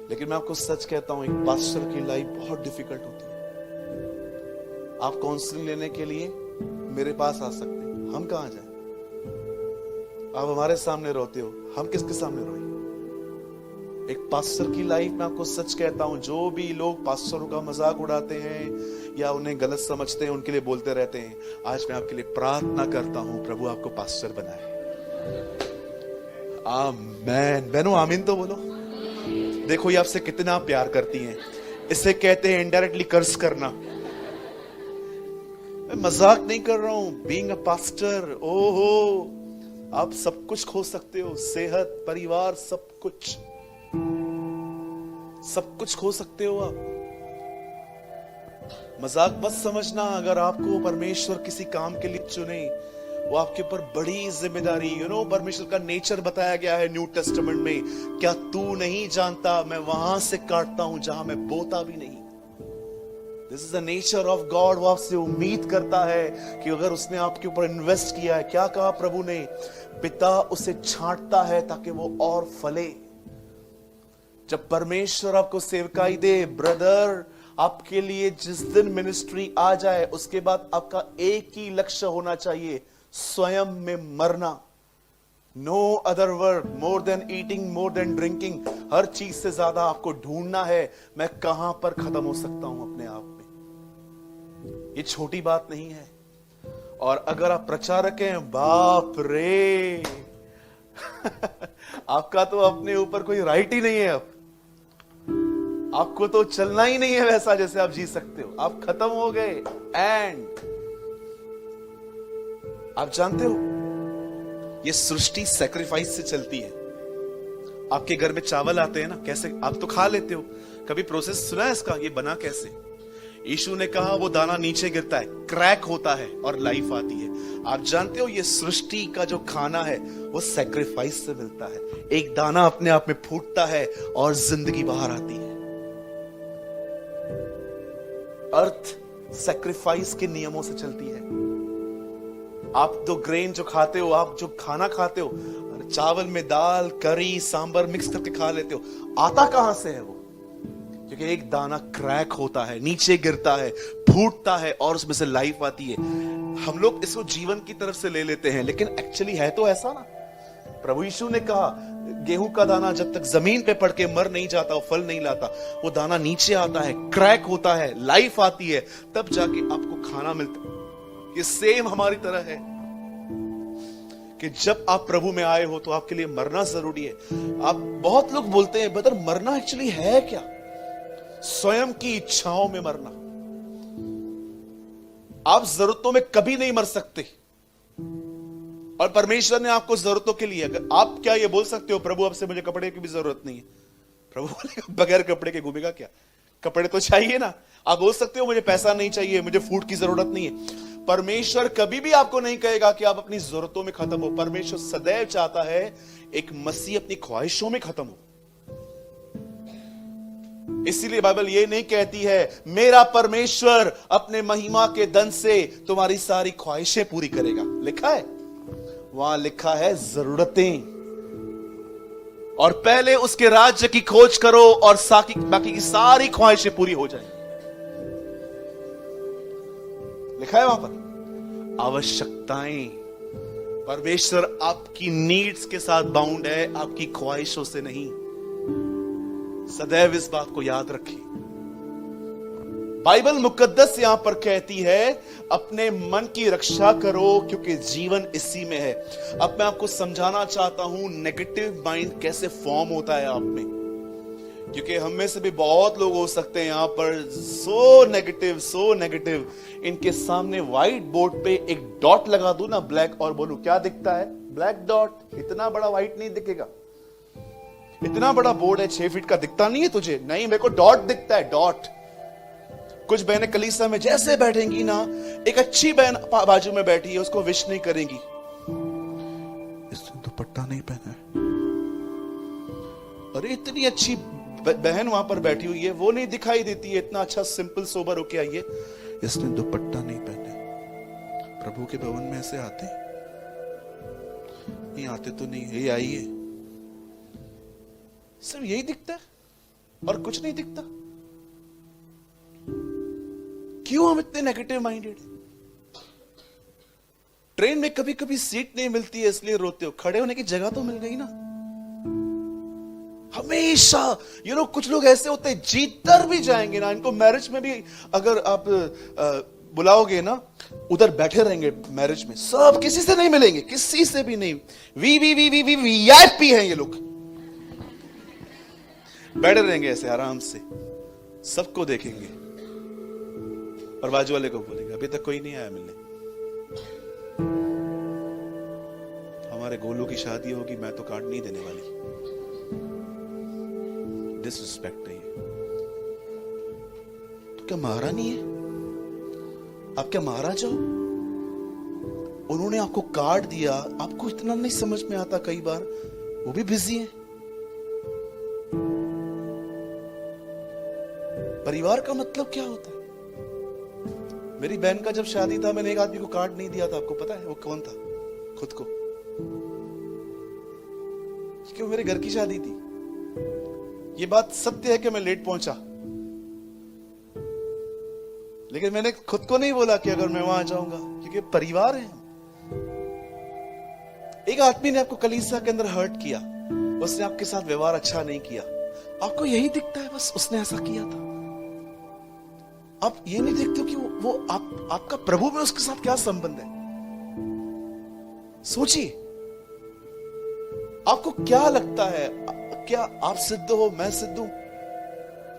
लेकिन मैं आपको सच कहता हूं, एक पास्टर की लाइफ बहुत डिफिकल्ट होती है। आप काउंसलिंग लेने के लिए मेरे पास आ सकते हैं, हम कहां जाएं? आप हमारे सामने रोते हो, हम किसके सामने रोए? एक पास्टर की लाइफ में आपको सच कहता हूं, जो भी लोग पास्टरों का मजाक उड़ाते हैं या उन्हें गलत समझते हैं, उनके लिए बोलते रहते हैं, आज मैं आपके लिए प्रार्थना करता हूं, प्रभु आपको पास्टर बनाए। आमीन। बहनों आमीन तो बोलो। देखो ये आपसे कितना प्यार करती हैं। इसे कहते हैं इनडायरेक्टली कर्ज करना। मैं मजाक नहीं कर रहा हूं। बीइंग अ पास्टर, ओहो, आप सब कुछ खो सकते हो, सेहत, परिवार, सब कुछ खो सकते हो आप। मजाक मत समझना। अगर आपको परमेश्वर किसी काम के लिए चुने, वो आपके ऊपर बड़ी जिम्मेदारी। परमेश्वर का नेचर बताया गया है न्यू टेस्टामेंट में। क्या तू नहीं जानता, मैं वहां से काटता हूं जहां मैं बोता भी नहीं। This is the nature of God. वो आपसे उम्मीद करता है कि अगर उसने आपके ऊपर इन्वेस्ट किया है, क्या कहा प्रभु ने, पिता उसे छांटता है ताकि वो और फले। जब परमेश्वर आपको सेवकाई दे, ब्रदर, आपके लिए जिस दिन मिनिस्ट्री आ जाए, उसके बाद आपका एक ही लक्ष्य होना चाहिए, स्वयं में मरना। No other work, more than eating, more than drinking. हर चीज से ज्यादा आपको ढूंढना है, मैं कहां पर खत्म हो सकता हूं अपने आप में। ये छोटी बात नहीं है। और अगर आप प्रचारक हैं, बाप रे आपका तो अपने ऊपर कोई राइट ही नहीं है। अब आपको तो चलना ही नहीं है वैसा जैसे आप जी सकते हो। आप खत्म हो गए। एंड आप जानते हो, ये सृष्टि सैक्रिफाइस से चलती है। आपके घर में चावल आते हैं ना, कैसे आप तो खा लेते हो, कभी प्रोसेस सुना है इसका, ये बना कैसे? यीशु ने कहा वो दाना नीचे गिरता है, क्रैक होता है और लाइफ आती है। आप जानते हो, ये सृष्टि का जो खाना है वो सैक्रिफाइस से मिलता है। एक दाना अपने आप में फूटता है और जिंदगी बाहर आती है। अर्थ सैक्रिफाइस के नियमों से चलती है। आप तो ग्रेन जो खाते हो, आप जो खाना खाते हो, चावल में दाल, करी, सांबर मिक्स करके खा लेते हो, आता कहां से है वो? क्योंकि एक दाना क्रैक होता है, नीचे गिरता है, फूटता है और उसमें से लाइफ आती है। हम लोग इसको जीवन की तरफ से ले लेते हैं, लेकिन एक्चुअली है तो ऐसा ना। प्रभु यीशु ने कहा, गेहूं का दाना जब तक जमीन पे पड़ के मर नहीं जाता, वो फल नहीं लाता। वो दाना नीचे आता है, क्रैक होता है, लाइफ आती है, तब जाके आपको खाना मिलता है। ये सेम हमारी तरह है कि जब आप प्रभु में आए हो तो आपके लिए मरना जरूरी है। आप बहुत लोग बोलते हैं, ब्रदर मरना एक्चुअली है क्या? स्वयं की इच्छाओं में मरना। आप जरूरतों में कभी नहीं मर सकते, और परमेश्वर ने आपको जरूरतों के लिए, अगर आप क्या ये बोल सकते हो, प्रभु अब से मुझे कपड़े की भी जरूरत नहीं है? प्रभु बोलेगा बगैर कपड़े के घूमेगा क्या? कपड़े तो चाहिए ना। आप बोल सकते हो मुझे पैसा नहीं चाहिए, मुझे फूड की जरूरत नहीं है। परमेश्वर कभी भी आपको नहीं कहेगा कि आप अपनी जरूरतों में खत्म हो। परमेश्वर सदैव चाहता है एक मसीह अपनी ख्वाहिशों में खत्म हो। इसीलिए बाइबल ये नहीं कहती है मेरा परमेश्वर अपने महिमा के धन से तुम्हारी सारी ख्वाहिशें पूरी करेगा। लिखा है, वहां लिखा है जरूरतें, और पहले उसके राज्य की खोज करो और बाकी की सारी ख्वाहिशें पूरी हो जाएंगी। लिखा है वहां पर आवश्यकताएं। परमेश्वर आपकी नीड्स के साथ बाउंड है, आपकी ख्वाहिशों से नहीं। सदैव इस बात को याद रखें। बाइबल मुकद्दस यहां पर कहती है अपने मन की रक्षा करो क्योंकि जीवन इसी में है। अब मैं आपको समझाना चाहता हूं नेगेटिव माइंड कैसे फॉर्म होता है आप में, क्योंकि हम में से भी बहुत लोग हो सकते हैं यहां पर सो नेगेटिव। इनके सामने व्हाइट बोर्ड पे एक डॉट लगा दूं ना, ब्लैक, और बोलूं क्या दिखता है? Black dot. इतना बड़ा व्हाइट नहीं दिखेगा। इतना बड़ा बोर्ड है, 6 फीट का, दिखता नहीं है तुझे? नहीं, मेरे को डॉट दिखता है, डॉट। कुछ बहनें कलीसिया में जैसे बैठेंगी ना, एक अच्छी बहन बाजू में बैठी है, उसको विश नहीं करेंगी, इसने दुपट्टा नहीं पहना है। अरे इतनी अच्छी बहन वहां पर बैठी हुई है, वो नहीं दिखाई देती है, इतना अच्छा सिंपल सोबर होके आई है, इसने दुपट्टा नहीं पहना। प्रभु के भवन में ऐसे आते नहीं? आते तो नहीं। ये आई है, सिर्फ यही दिखता है। और कुछ नहीं दिखता। क्यों हम इतने नेगेटिव माइंडेड? ट्रेन में कभी कभी सीट नहीं मिलती है इसलिए रोते हो, खड़े होने की जगह तो मिल गई ना। हमेशा कुछ लोग ऐसे होते हैं जीतकर भी जाएंगे ना, इनको मैरिज में भी अगर आप बुलाओगे ना, उधर बैठे रहेंगे मैरिज में, सब किसी से नहीं मिलेंगे, किसी से भी नहीं। वीआईपी हैं ये लोग, बैठे रहेंगे ऐसे आराम से, सबको देखेंगे और बाजू वाले को बोलेंगे अभी तक कोई नहीं आया मिलने। हमारे गोलू की शादी होगी, मैं तो कार्ड नहीं देने वाली। डिसरिस्पेक्ट है ये। तो क्या महारानी है? आप क्या महाराज हो? उन्होंने आपको कार्ड दिया, आपको इतना नहीं समझ में आता कई बार, वो भी बिजी है। परिवार का मतलब क्या होता है? मेरी बहन का जब शादी था, मैंने एक आदमी को कार्ड नहीं दिया था, आपको पता है वो कौन था? खुद को। क्यों? मेरे घर की शादी थी। ये बात सत्य है कि मैं लेट पहुंचा, लेकिन मैंने खुद को नहीं बोला कि अगर मैं वहां जाऊंगा, क्योंकि परिवार है। एक आदमी ने आपको कलीसिया के अंदर हर्ट किया, उसने आपके साथ व्यवहार अच्छा नहीं किया, आपको यही दिखता है बस उसने ऐसा किया था। आप ये नहीं देखते हो कि वो आपका प्रभु में उसके साथ क्या संबंध है। सोचिए, आपको क्या लगता है, क्या आप सिद्ध हो, मैं सिद्ध हूं?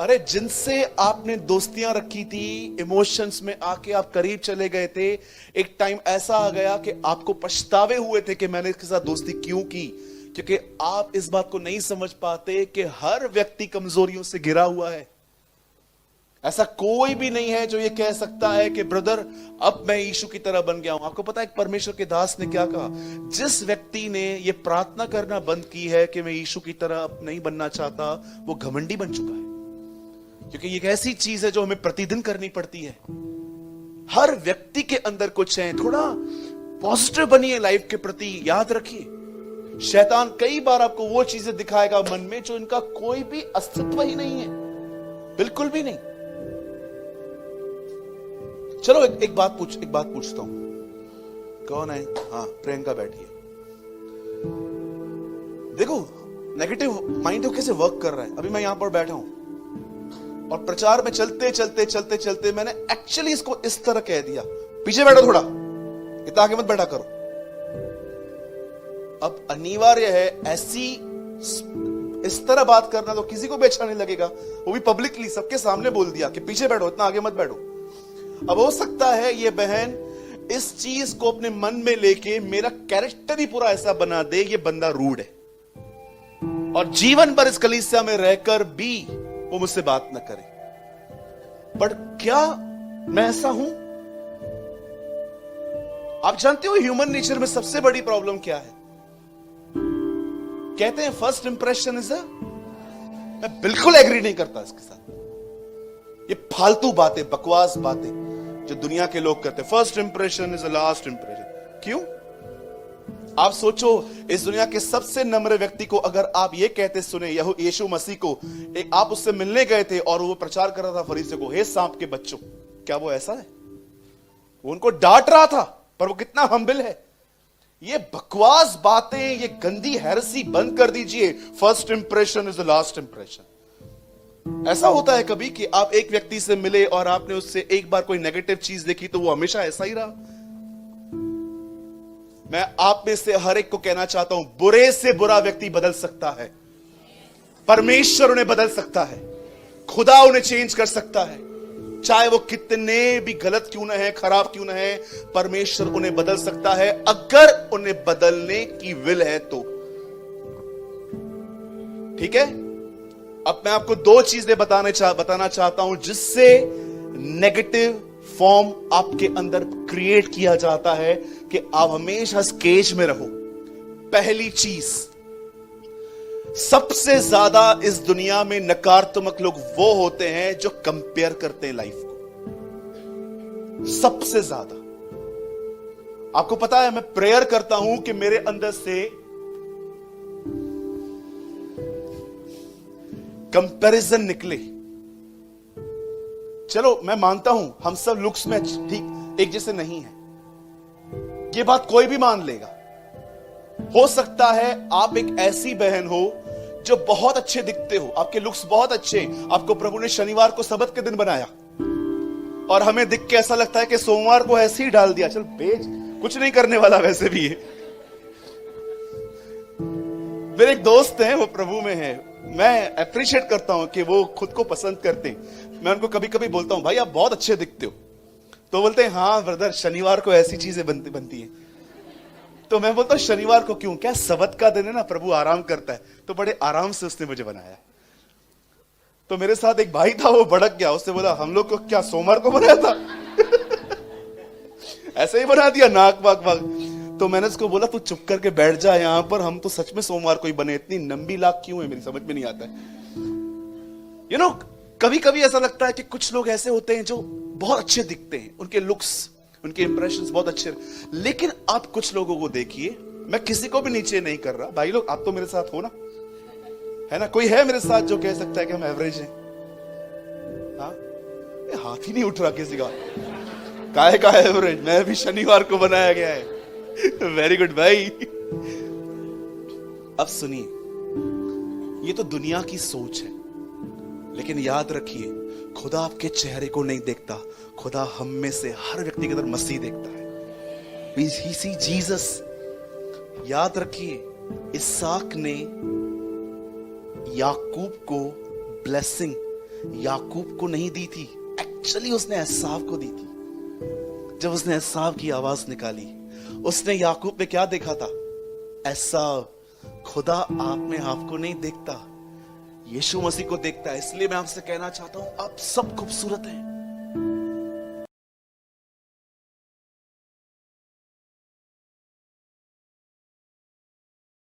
अरे जिनसे आपने दोस्तियां रखी थी, इमोशंस में आके आप करीब चले गए थे, एक टाइम ऐसा आ गया कि आपको पछतावे हुए थे कि मैंने इसके साथ दोस्ती क्यों की, क्योंकि आप इस बात को नहीं समझ पाते कि हर व्यक्ति कमजोरियों से घिरा हुआ है। ऐसा कोई भी नहीं है जो ये कह सकता है कि ब्रदर अब मैं यीशु की तरह बन गया हूं। आपको पता है परमेश्वर के दास ने क्या कहा? जिस व्यक्ति ने ये प्रार्थना करना बंद की है कि मैं यीशु की तरह अब नहीं बनना चाहता, वो घमंडी बन चुका है। क्योंकि ये एक ऐसी चीज है जो हमें प्रतिदिन करनी पड़ती है। हर व्यक्ति के अंदर कुछ है, थोड़ा पॉजिटिव बनिए लाइफ के प्रति। याद रखिए, शैतान कई बार आपको वो चीजें दिखाएगा मन में जो इनका कोई भी अस्तित्व ही नहीं है, बिल्कुल भी नहीं। चलो एक बात पूछता हूं। कौन है? हाँ, प्रियंका बैठी है। देखो नेगेटिव माइंड तो कैसे वर्क कर रहा है। अभी मैं यहां पर बैठा हूं और प्रचार में चलते चलते मैंने एक्चुअली इसको इस तरह कह दिया, पीछे बैठो, थोड़ा इतना आगे मत बैठा करो। अब अनिवार्य है ऐसी इस तरह बात करना तो किसी को भी अच्छा नहीं लगेगा, वो भी पब्लिकली सबके सामने बोल दिया कि पीछे बैठो, इतना आगे मत बैठो। अब हो सकता है ये बहन इस चीज को अपने मन में लेके मेरा कैरेक्टर ही पूरा ऐसा बना दे, ये बंदा रूड है, और जीवन भर इस कलीसिया में रहकर भी वो मुझसे बात न करे। पर क्या मैं ऐसा हूं? आप जानते हो ह्यूमन नेचर में सबसे बड़ी प्रॉब्लम क्या है? कहते हैं फर्स्ट इंप्रेशन इज मैं बिल्कुल एग्री नहीं करता इसके साथ। ये फालतू बातें, बकवास बातें जो दुनिया के लोग करते हैं। First impression is the last impression. क्यों? आप सोचो, इस दुनिया के सबसे नम्र व्यक्ति को अगर आप ये कहते सुने, यीशु मसीह को, आप उससे मिलने गए थे और वो प्रचार कर रहा था फरीसियों को, हे सांप के बच्चों, क्या वो ऐसा है? वो उनको डांट रहा था, पर वो कितना हम्बल है। ये बकवास बातें, ये गंदी हेरेसी बंद कर दीजिए। First impression is the last impression. ऐसा होता है कभी कि आप एक व्यक्ति से मिले और आपने उससे एक बार कोई नेगेटिव चीज देखी तो वो हमेशा ऐसा ही रहा? मैं आप में से हर एक को कहना चाहता हूं, बुरे से बुरा व्यक्ति बदल सकता है, परमेश्वर उन्हें बदल सकता है, खुदा उन्हें चेंज कर सकता है। चाहे वो कितने भी गलत क्यों ना है, खराब क्यों ना है, परमेश्वर उन्हें बदल सकता है, अगर उन्हें बदलने की विल है तो। ठीक है? अब मैं आपको दो चीजें बताना चाहता हूं जिससे नेगेटिव फॉर्म आपके अंदर क्रिएट किया जाता है कि आप हमेशा केज में रहो। पहली चीज, सबसे ज्यादा इस दुनिया में नकारात्मक लोग वो होते हैं जो कंपेयर करते हैं लाइफ को। सबसे ज्यादा। आपको पता है, मैं प्रेयर करता हूं कि मेरे अंदर से कंपैरिजन निकले। चलो मैं मानता हूं हम सब लुक्स में ठीक एक जैसे नहीं है, ये बात कोई भी मान लेगा। हो सकता है आप एक ऐसी बहन हो जो बहुत अच्छे दिखते हो, आपके लुक्स बहुत अच्छे, आपको प्रभु ने शनिवार को सबत के दिन बनाया और हमें दिख के ऐसा लगता है कि सोमवार को ऐसे ही डाल दिया, चल बेच, कुछ नहीं करने वाला वैसे भी है। मेरे एक दोस्त हैं, वो प्रभु में है, मैं अप्रिशिएट करता हूं कि वो खुद को पसंद करते हैं। मैं उनको कभी कभी बोलता हूं भाई आप बहुत अच्छे दिखते हो, तो बोलते हैं हाँ ब्रदर शनिवार को ऐसी चीजें बनती हैं। तो मैं बोलता हूं शनिवार को क्यों, क्या सबत का दिन है ना, प्रभु आराम करता है, तो बड़े आराम से उसने मुझे बनाया। तो मेरे साथ एक भाई था, वो भड़क गया, उसने बोला हम लोग को क्या सोमवार को बनाया था ऐसे ही बना दिया नाक वाक वाक। तो मैंने उसको बोला तू चुप करके बैठ जा यहां पर, हम तो सच में सोमवार को ही बने, इतनी लंबी लाख क्यों है मेरी समझ में नहीं आता है। कभी कभी ऐसा लगता है कि कुछ लोग ऐसे होते हैं जो बहुत अच्छे दिखते हैं, उनके लुक्स, उनके इंप्रेशंस बहुत अच्छे, लेकिन आप कुछ लोगों को देखिए, मैं किसी को भी नीचे नहीं कर रहा भाई लोग, आप तो मेरे साथ हो ना, है ना, कोई है मेरे साथ जो कह सकता है कि हम एवरेज हैं? हाँ, हाथ ही नहीं उठ रहा किसी का, काहे का एवरेज, मैं भी शनिवार को बनाया गया है। वेरी गुड भाई। अब सुनिए, ये तो दुनिया की सोच है, लेकिन याद रखिए खुदा आपके चेहरे को नहीं देखता, खुदा हम में से हर व्यक्ति के अंदर मसीह देखता है। He see Jesus। याद रखिए इसहाक ने याकूब को ब्लेसिंग याकूब को नहीं दी थी, एक्चुअली उसने एसाव को दी थी। जब उसने एसाव की आवाज निकाली, उसने याकूब में क्या देखा था? एसाव। खुदा आप में आपको नहीं देखता, यीशु मसीह को देखता है। इसलिए मैं आपसे कहना चाहता हूं आप सब खूबसूरत हैं,